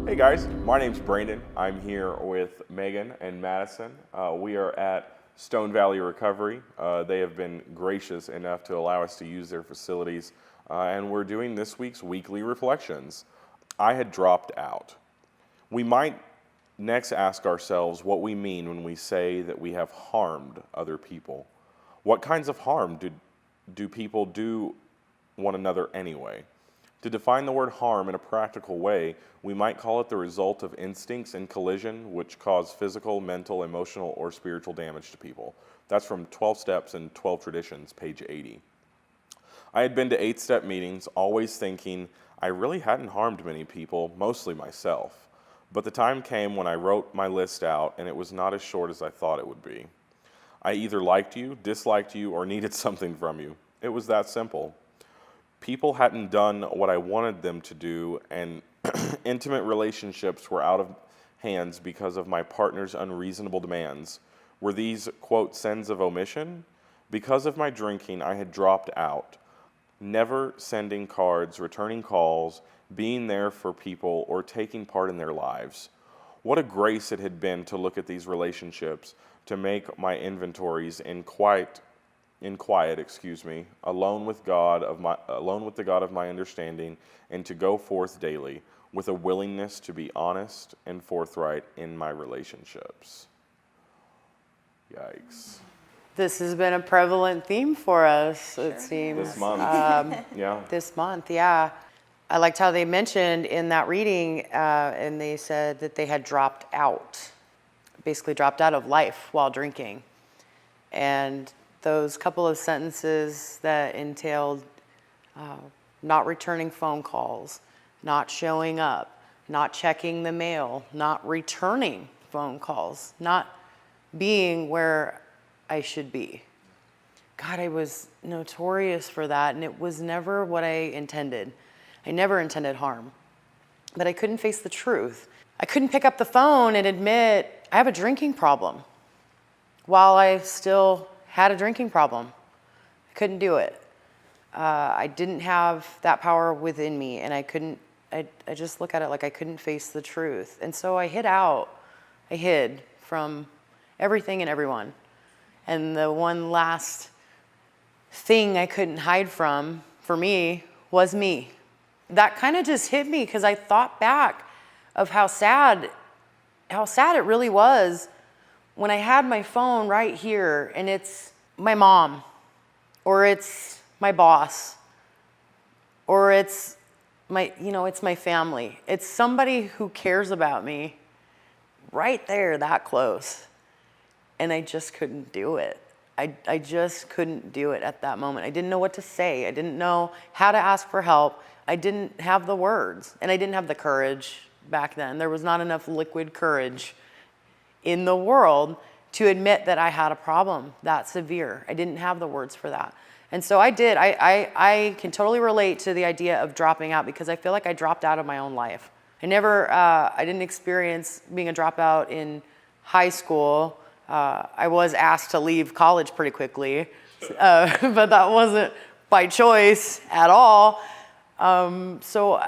Hey guys, my name's Brandon. I'm here with Megan and Madison. We are at Stone Valley Recovery. They have been gracious enough to allow us to use their facilities, and we're doing this week's weekly reflections. I had dropped out. We might next ask ourselves what we mean when we say that we have harmed other people. What kinds of harm do people do one another anyway? To define the word harm in a practical way, we might call it the result of instincts in collision which cause physical, mental, emotional, or spiritual damage to people. That's from 12 Steps and 12 Traditions, page 80. I had been to 8-step meetings, always thinking I really hadn't harmed many people, mostly myself. But the time came when I wrote my list out, and it was not as short as I thought it would be. I either liked you, disliked you, or needed something from you. It was that simple. People hadn't done what I wanted them to do, and intimate relationships were out of hands because of my partner's unreasonable demands. Were these, quote, sins of omission? Because of my drinking, I had dropped out, never sending cards, returning calls, being there for people, or taking part in their lives. What a grace it had been to look at these relationships, to make my inventories in quiet, alone with the God of my understanding, and to go forth daily with a willingness to be honest and forthright in my relationships. Yikes. This has been a prevalent theme for us, it seems. This month. Yeah. This month, yeah. I liked how they mentioned in that reading, and they said that they had dropped out, basically dropped out of life while drinking. And those couple of sentences that entailed not returning phone calls, not showing up, not checking the mail, not returning phone calls, not being where I should be. God, I was notorious for that, and it was never what I intended. I never intended harm, but I couldn't face the truth. I couldn't pick up the phone and admit I have a drinking problem while I still had a drinking problem. I couldn't do it. I didn't have that power within me, and I just look at it like I couldn't face the truth. And so I hid from everything and everyone. And the one last thing I couldn't hide from, for me, was me. That kind of just hit me because I thought back of how sad it really was when I had my phone right here and it's my mom, or it's my boss, or it's my family. It's somebody who cares about me right there, that close. And I just couldn't do it. I just couldn't do it at that moment. I didn't know what to say. I didn't know how to ask for help. I didn't have the words, and I didn't have the courage back then. There was not enough liquid courage in the world to admit that I had a problem that severe. I didn't have the words for that. And so I did. I can totally relate to the idea of dropping out because I feel like I dropped out of my own life. I didn't experience being a dropout in high school. I was asked to leave college pretty quickly, but that wasn't by choice at all. So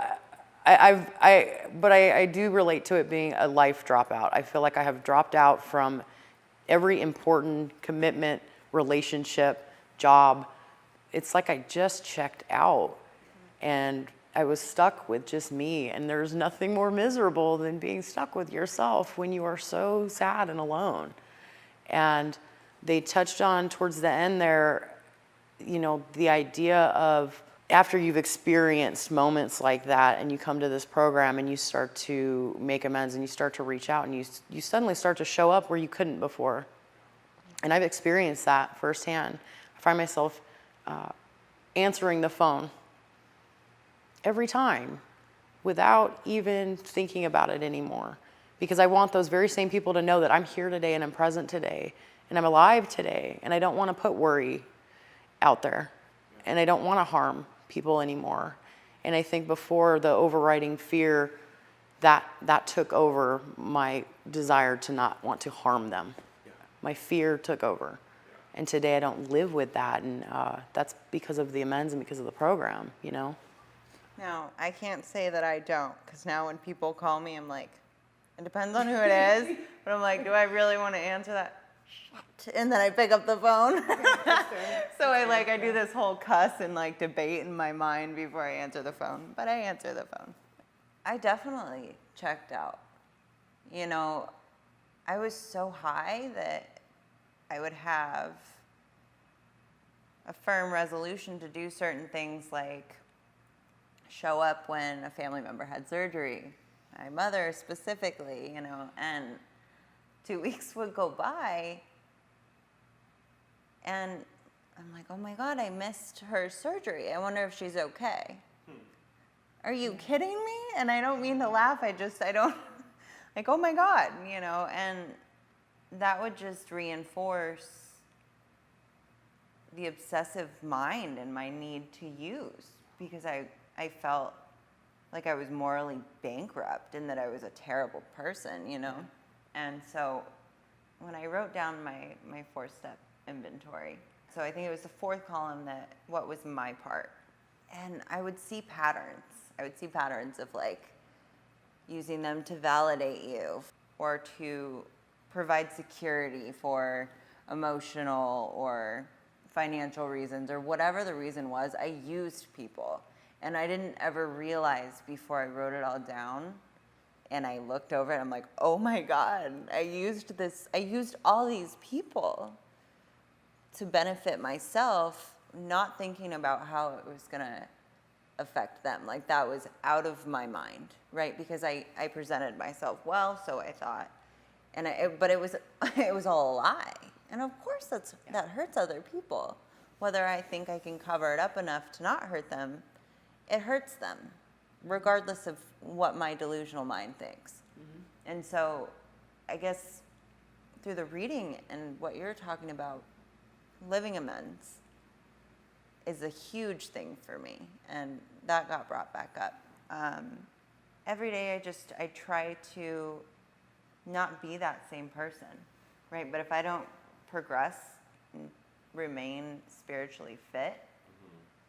I do relate to it being a life dropout. I feel like I have dropped out from every important commitment, relationship, job. It's like I just checked out and I was stuck with just me. And there's nothing more miserable than being stuck with yourself when you are so sad and alone. And they touched on towards the end there, the idea of after you've experienced moments like that and you come to this program and you start to make amends and you start to reach out and you suddenly start to show up where you couldn't before. And I've experienced that firsthand. I find myself answering the phone every time without even thinking about it anymore. Because I want those very same people to know that I'm here today and I'm present today and I'm alive today. And I don't want to put worry out there. And I don't want to harm people anymore. And I think before the overriding fear, that took over my desire to not want to harm them. Yeah. My fear took over. Yeah. And today I don't live with that. And that's because of the amends and because of the program, No, I can't say that I don't, because now when people call me, I'm like, it depends on who it is, but I'm like, do I really want to answer that? Shit. And then I pick up the phone. So I do this whole cuss and like debate in my mind before I answer the phone, but I answer the phone. I definitely checked out. You know, I was so high that I would have a firm resolution to do certain things like show up when a family member had surgery, my mother specifically, you know, and 2 weeks would go by and I'm like, oh my God, I missed her surgery. I wonder if she's okay. Are you kidding me? And I don't mean to laugh, I don't, like, oh my God, you know, and that would just reinforce the obsessive mind and my need to use, because I felt like I was morally bankrupt and that I was a terrible person, you know? And so when I wrote down my 4-step inventory, so I think it was the 4th column, that what was my part. And I would see patterns. I would see patterns of like using them to validate you or to provide security for emotional or financial reasons or whatever the reason was. I used people. And I didn't ever realize before I wrote it all down and I looked over it, I'm like, oh my God, I used all these people to benefit myself, not thinking about how it was gonna affect them. Like that was out of my mind, right? Because I presented myself well, so I thought, but it was it was all a lie. And of course that hurts other people. Whether I think I can cover it up enough to not hurt them, it hurts them, regardless of what my delusional mind thinks. Mm-hmm. And so I guess through the reading and what you're talking about, living amends is a huge thing for me. And that got brought back up. Every day I try to not be that same person, right? But if I don't progress and remain spiritually fit,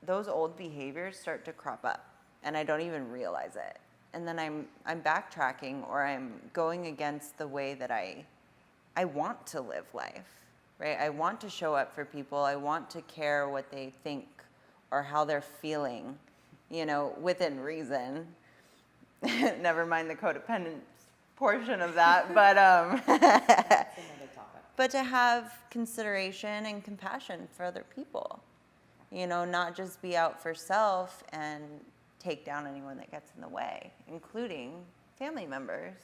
those old behaviors start to crop up and I don't even realize it. And then I'm backtracking, or I'm going against the way that I want to live life, right? I want to show up for people. I want to care what they think or how they're feeling, you know, within reason. Never mind the codependent portion of that, but That's another topic. but to have consideration and compassion for other people. You know, not just be out for self and take down anyone that gets in the way, including family members,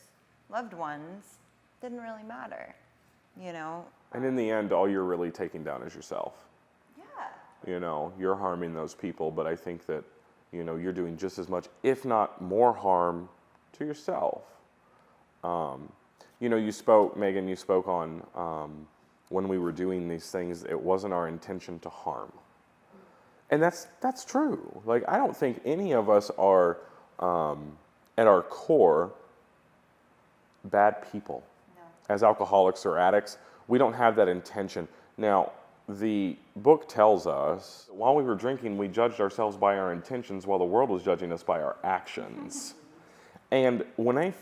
loved ones. Didn't really matter, you know. And in the end, all you're really taking down is yourself. Yeah. You know, you're harming those people, but I think that, you know, you're doing just as much, if not more harm to yourself. You know, Megan, you spoke on when we were doing these things, it wasn't our intention to harm. And that's true. Like, I don't think any of us are, at our core, bad people. No. As alcoholics or addicts, we don't have that intention. Now, the book tells us, while we were drinking, we judged ourselves by our intentions while the world was judging us by our actions. And when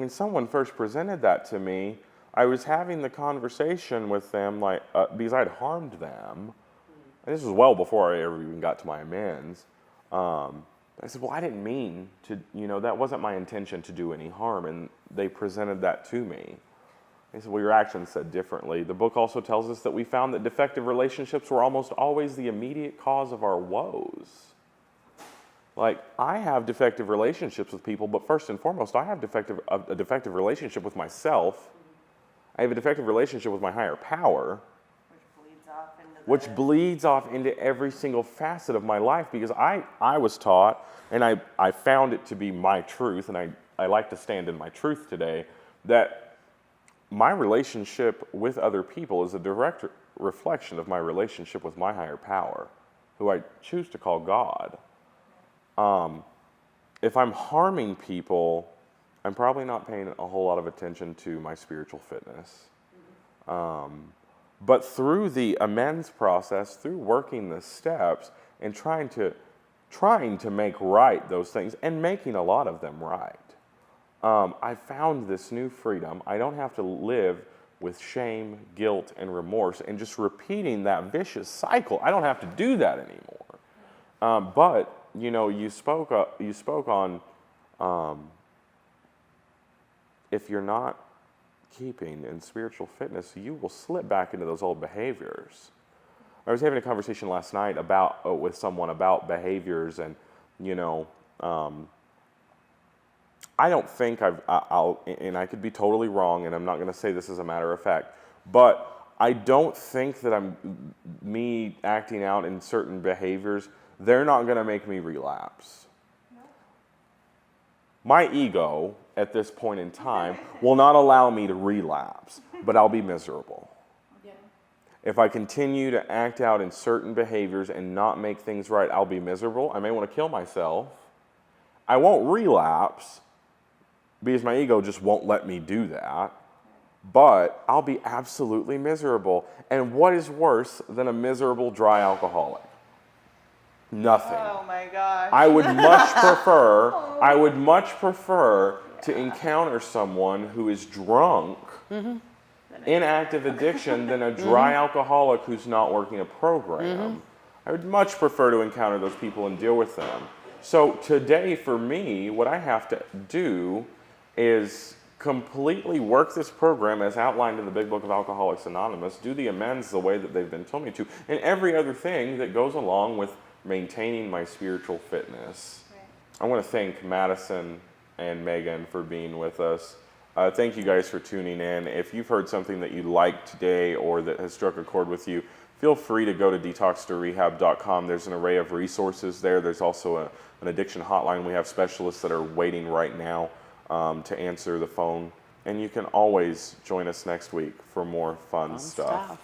someone first presented that to me, I was having the conversation with them, like, because I had harmed them. And this was well before I ever even got to my amends. I said, well, I didn't mean to, you know, that wasn't my intention to do any harm. And they presented that to me. They said, well, your actions said differently. The book also tells us that we found that defective relationships were almost always the immediate cause of our woes. Like, I have defective relationships with people, but first and foremost, I have a defective relationship with myself. I have a defective relationship with my higher power. Which bleeds off into every single facet of my life, because I was taught, and I found it to be my truth, and I like to stand in my truth today, that my relationship with other people is a direct reflection of my relationship with my higher power, who I choose to call God. If I'm harming people, I'm probably not paying a whole lot of attention to my spiritual fitness. But through the amends process, through working the steps and trying to trying to make right those things and making a lot of them right. I found this new freedom. I don't have to live with shame, guilt, and remorse and just repeating that vicious cycle. I don't have to do that anymore. But you spoke on if you're not keeping in spiritual fitness, you will slip back into those old behaviors. I was having a conversation last night with someone about behaviors, and I don't think and I could be totally wrong, and I'm not going to say this as a matter of fact, but I don't think that me acting out in certain behaviors, they're not going to make me relapse. No. My ego at this point in time will not allow me to relapse, but I'll be miserable. Yeah. If I continue to act out in certain behaviors and not make things right, I'll be miserable. I may want to kill myself. I won't relapse because my ego just won't let me do that. But I'll be absolutely miserable. And what is worse than a miserable dry alcoholic? Nothing. Oh my gosh. I would much prefer to encounter someone who is drunk in active addiction than a dry alcoholic who's not working a program. I would much prefer to encounter those people and deal with them. So today for me, what I have to do is completely work this program as outlined in the Big Book of Alcoholics Anonymous, do the amends the way that they've been told me to, and every other thing that goes along with maintaining my spiritual fitness. Right. I want to thank Madison and Megan for being with us. Thank you guys for tuning in. If you've heard something that you liked today or that has struck a chord with you, feel free to go to detox-to-rehab.com. There's an array of resources there. There's also an addiction hotline. We have specialists that are waiting right now to answer the phone. And you can always join us next week for more fun stuff.